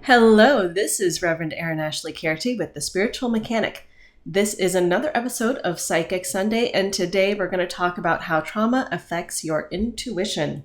Hello, this is Reverend Erin-Ashley Carty with The Spiritual Mechanic. This is another episode of Psychic Sunday, and today we're going to talk about how trauma affects your intuition.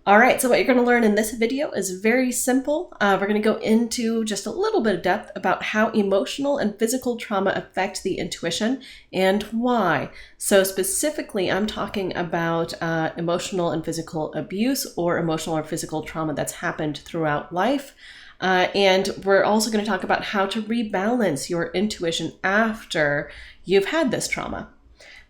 All right, so what you're going to learn in this video is very simple. We're going to go into just a little bit of depth about how emotional and physical trauma affect the intuition and why. So specifically, I'm talking about emotional and physical abuse or emotional or physical trauma that's happened throughout life. And we're also going to talk about how to rebalance your intuition after you've had this trauma.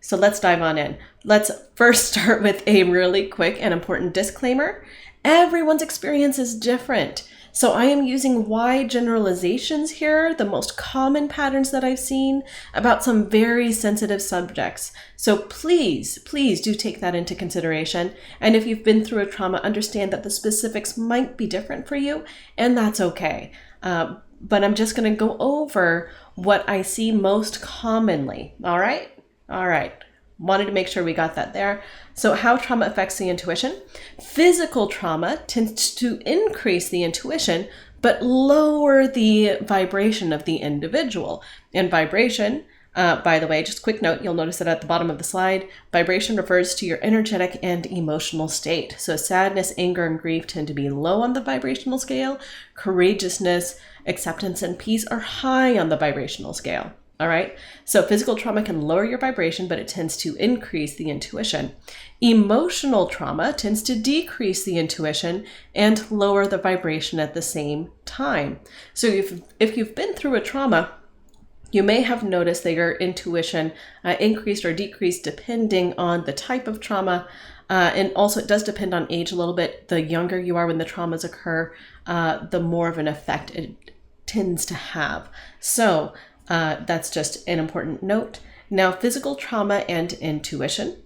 So let's dive on in. Let's first start with a really quick and important disclaimer. Everyone's experience is different. So I am using wide generalizations here, the most common patterns that I've seen about some very sensitive subjects. So please do take that into consideration. And if you've been through a trauma, understand that the specifics might be different for you, and that's okay. But I'm just going to go over what I see most commonly. All right. Wanted to make sure we got that there. So how trauma affects the intuition. Physical trauma tends to increase the intuition, but lower the vibration of the individual. And vibration, by the way, just a quick note, you'll notice that at the bottom of the slide, vibration refers to your energetic and emotional state. So sadness, anger, and grief tend to be low on the vibrational scale. Courageousness, acceptance, and peace are high on the vibrational scale. All right. So physical trauma can lower your vibration, but it tends to increase the intuition. Emotional trauma tends to decrease the intuition and lower the vibration at the same time. So if you've been through a trauma, you may have noticed that your intuition increased or decreased depending on the type of trauma. And also it does depend on age a little bit. The younger you are when the traumas occur, the more of an effect it tends to have. So that's just an important note. Now, physical trauma and intuition.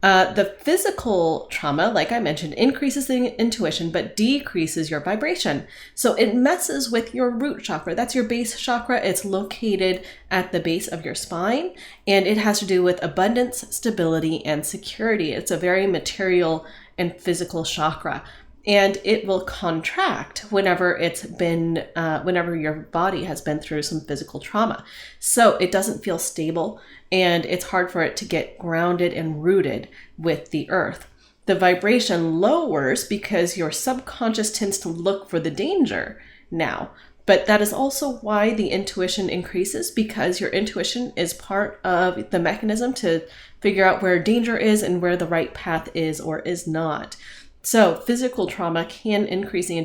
The physical trauma, like I mentioned, increases the intuition, but decreases your vibration. So it messes with your root chakra. That's your base chakra. It's located at the base of your spine, and it has to do with abundance, stability, and security. It's a very material and physical chakra. And it will contract whenever whenever your body has been through some physical trauma. So it doesn't feel stable, and it's hard for it to get grounded and rooted with the earth. The vibration lowers because your subconscious tends to look for the danger now. But that is also why the intuition increases, because your intuition is part of the mechanism to figure out where danger is and where the right path is or is not. So physical trauma can increase the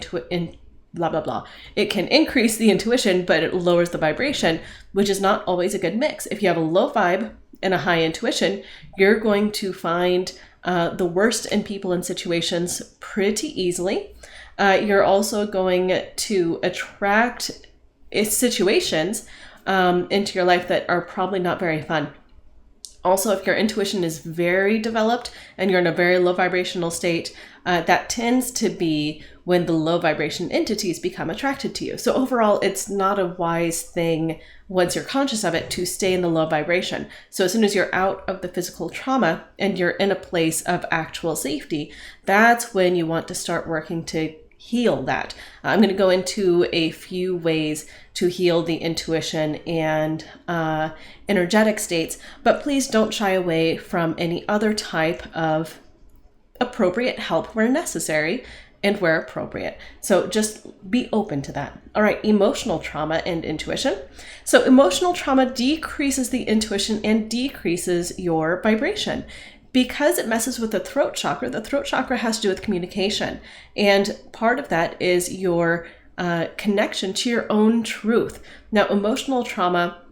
It can increase the intuition, but it lowers the vibration, which is not always a good mix. If you have a low vibe and a high intuition, you're going to find the worst in people and situations pretty easily. You're also going to attract situations into your life that are probably not very fun. Also, if your intuition is very developed and you're in a very low vibrational state, that tends to be when the low vibration entities become attracted to you. So overall, it's not a wise thing once you're conscious of it to stay in the low vibration. So as soon as you're out of the physical trauma and you're in a place of actual safety, that's when you want to start working to heal that. I'm going to go into a few ways to heal the intuition and energetic states, but please don't shy away from any other type of appropriate help where necessary and where appropriate. So just be open to that. All right, emotional trauma and intuition. So emotional trauma decreases the intuition and decreases your vibration. Because it messes with the throat chakra has to do with communication. And part of that is your connection to your own truth. Now, emotional trauma,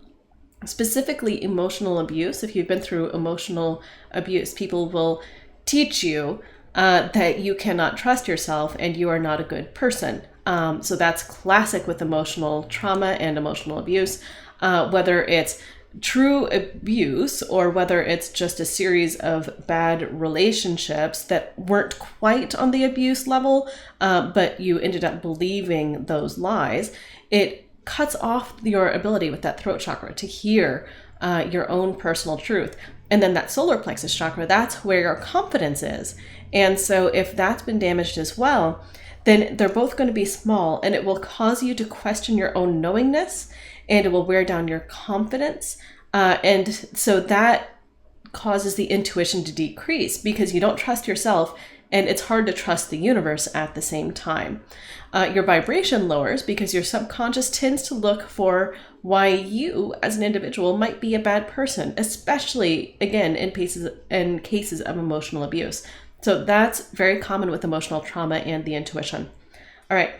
specifically emotional abuse, if you've been through emotional abuse, people will teach you that you cannot trust yourself and you are not a good person. So that's classic with emotional trauma and emotional abuse, whether it's true abuse or whether it's just a series of bad relationships that weren't quite on the abuse level, but you ended up believing those lies. It cuts off your ability with that throat chakra to hear your own personal truth. And then that solar plexus chakra, that's where your confidence is. And so if that's been damaged as well, then they're both going to be small, and it will cause you to question your own knowingness, and it will wear down your confidence. And so that causes the intuition to decrease because you don't trust yourself, and it's hard to trust the universe at the same time. Your vibration lowers because your subconscious tends to look for why you as an individual might be a bad person, especially, again, in cases of emotional abuse. So that's very common with emotional trauma and the intuition. All right.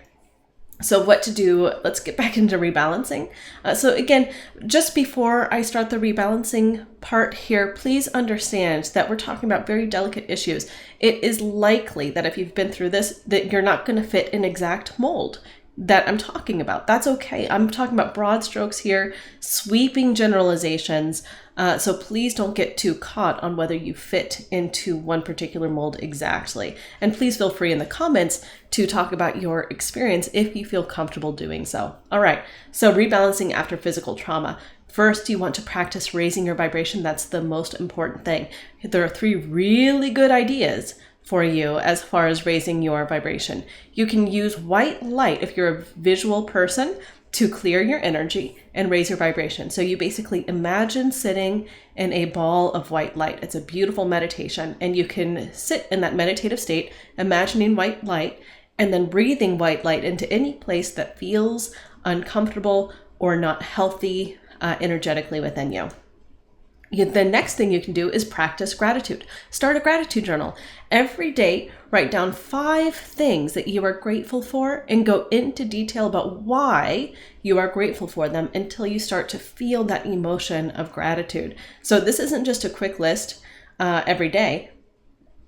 So what to do? Let's get back into rebalancing. So again, just before I start the rebalancing part here, please understand that we're talking about very delicate issues. It is likely that if you've been through this, that you're not going to fit an exact mold that I'm talking about. That's okay. I'm talking about broad strokes here, sweeping generalizations. So please don't get too caught on whether you fit into one particular mold exactly. And please feel free in the comments to talk about your experience if you feel comfortable doing so. All right. So rebalancing after physical trauma. First, you want to practice raising your vibration. That's the most important thing. There are 3 really good ideas for you as far as raising your vibration. You can use white light if you're a visual person to clear your energy and raise your vibration. So you basically imagine sitting in a ball of white light. It's a beautiful meditation, and you can sit in that meditative state, imagining white light, and then breathing white light into any place that feels uncomfortable or not healthy energetically within you. The next thing you can do is practice gratitude. Start a gratitude journal. Every day, write down 5 things that you are grateful for and go into detail about why you are grateful for them until you start to feel that emotion of gratitude. So this isn't just a quick list every day.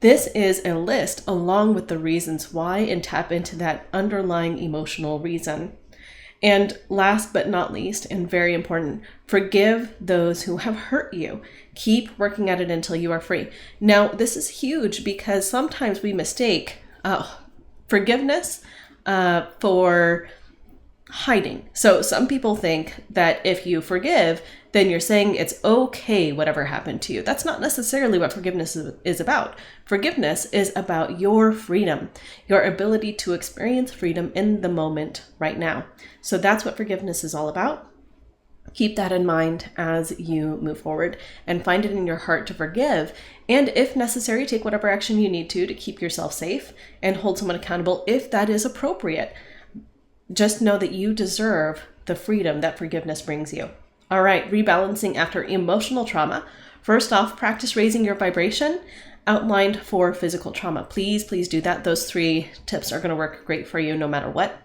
This is a list along with the reasons why, and tap into that underlying emotional reason. And last but not least, and very important, forgive those who have hurt you. Keep working at it until you are free. Now, this is huge because sometimes we mistake forgiveness for hiding. So some people think that if you forgive, then you're saying it's okay whatever happened to you. That's not necessarily what forgiveness is about. Forgiveness is about your freedom, your ability to experience freedom in the moment right now. So that's what forgiveness is all about. Keep that in mind as you move forward and find it in your heart to forgive. And if necessary, take whatever action you need to keep yourself safe and hold someone accountable if that is appropriate. Just know that you deserve the freedom that forgiveness brings you. All right, rebalancing after emotional trauma. First off, practice raising your vibration outlined for physical trauma. Please do that. Those 3 tips are going to work great for you no matter what.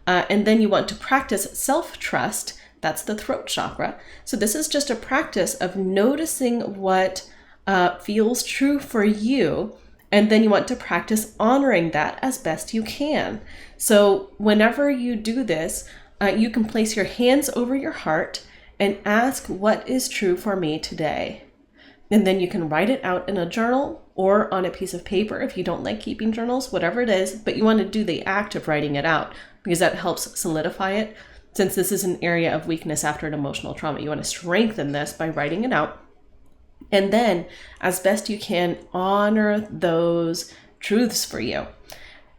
And then you want to practice self-trust. That's the throat chakra. So this is just a practice of noticing what feels true for you. And then you want to practice honoring that as best you can. So whenever you do this, you can place your hands over your heart and ask, what is true for me today? And then you can write it out in a journal or on a piece of paper if you don't like keeping journals, whatever it is, but you want to do the act of writing it out because that helps solidify it. Since this is an area of weakness after an emotional trauma, you want to strengthen this by writing it out. And then, as best you can, honor those truths for you.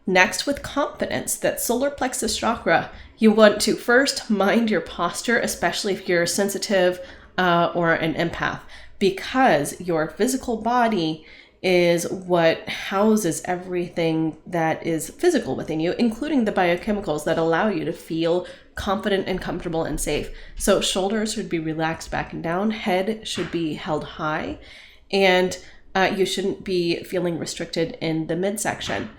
Next, with confidence, that solar plexus chakra, you want to first mind your posture, especially if you're sensitive or an empath, because your physical body is what houses everything that is physical within you, including the biochemicals that allow you to feel confident and comfortable and safe. So shoulders should be relaxed back and down, head should be held high, and you shouldn't be feeling restricted in the midsection.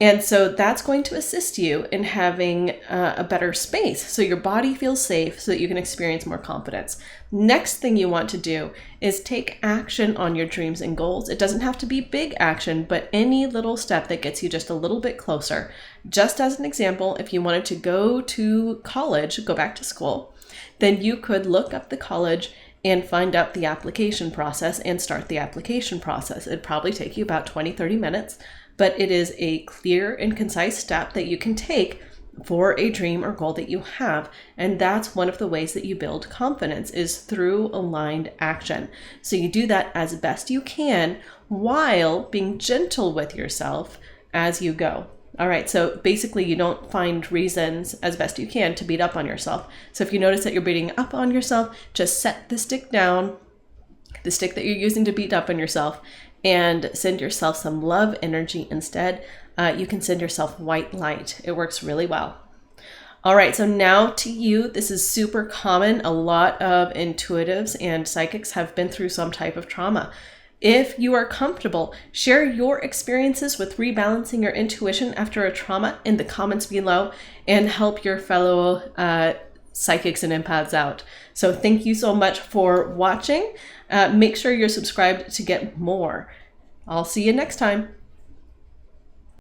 And so that's going to assist you in having a better space so your body feels safe so that you can experience more confidence. Next thing you want to do is take action on your dreams and goals. It doesn't have to be big action, but any little step that gets you just a little bit closer. Just as an example, if you wanted to go to college, go back to school, then you could look up the college and find out the application process and start the application process. It'd probably take you about 20-30 minutes. But it is a clear and concise step that you can take for a dream or goal that you have. And that's one of the ways that you build confidence is through aligned action. So you do that as best you can while being gentle with yourself as you go. All right, so basically you don't find reasons as best you can to beat up on yourself. So if you notice that you're beating up on yourself, just set the stick down, the stick that you're using to beat up on yourself, and send yourself some love energy instead. You can send yourself white light. It works really well. All right, so now to you. This is super common. A lot of intuitives and psychics have been through some type of trauma. If you are comfortable, share your experiences with rebalancing your intuition after a trauma in the comments below and help your fellow psychics and empaths out. So thank you so much for watching. Make sure you're subscribed to get more. I'll see you next time.